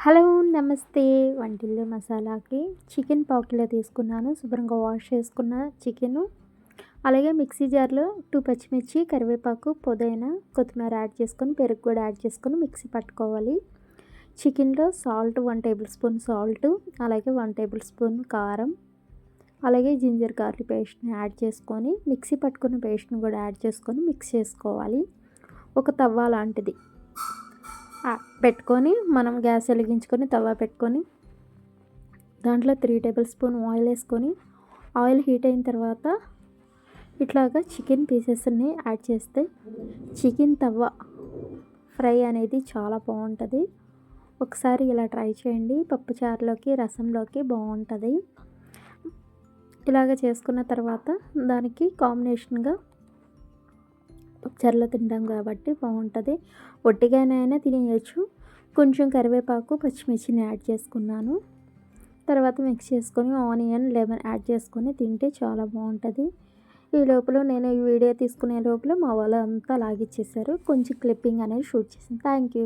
Hello నమస్తే. వంటిల్లు మసాలాకి chicken పావు కిలో తీసుకున్నాను. శుభ్రంగా వాష్ చేసుకున్న చికెను, అలాగే మిక్సీ జార్లో 2 పచ్చిమిర్చి, కరివేపాకు, పుదీనా, కొత్తిమీర యాడ్ చేసుకొని, పెరుగు కూడా యాడ్ చేసుకొని మిక్సీ పట్టుకోవాలి. చికెన్లో సాల్ట్ 1 టేబుల్ స్పూన్ సాల్ట్, అలాగే 1 టేబుల్ స్పూన్ కారం, అలాగే జింజర్ గార్లిక్ పేస్ట్ని యాడ్ చేసుకొని, మిక్సీ పట్టుకున్న పేస్ట్ని కూడా యాడ్ చేసుకొని మిక్స్ చేసుకోవాలి. ఒక తవ్వ లాంటిది పెట్టుకొని, మనం గ్యాస్ వెలిగించుకొని తవా పెట్టుకొని, దాంట్లో 3 టేబుల్ స్పూన్ ఆయిల్ వేసుకొని, ఆయిల్ హీట్ అయిన తర్వాత ఇట్లాగా చికెన్ పీసెస్ని యాడ్ చేస్తే చికెన్ తవ్వ ఫ్రై అనేది చాలా బాగుంటుంది. ఒకసారి ఇలా ట్రై చేయండి. పప్పుచారులోకి, రసంలోకి బాగుంటుంది. ఇలాగ చేసుకున్న తర్వాత దానికి కాంబినేషన్గా పప్పుచారులో తింటాం కాబట్టి బాగుంటుంది. ఒట్టిగానైనా తినేయచ్చు. కొంచెం కరివేపాకు, పచ్చిమిర్చిని యాడ్ చేసుకున్నాను. తర్వాత మిక్స్ చేసుకొని ఆనియన్, లెమన్ యాడ్ చేసుకొని తింటే చాలా బాగుంటుంది. ఈ లోపల నేను ఈ వీడియో తీసుకునే లోపల మా వాళ్ళు అంతా లాగిచ్చేసారు. కొంచెం క్లిప్పింగ్ అనేది షూట్ చేశాను. Thank you.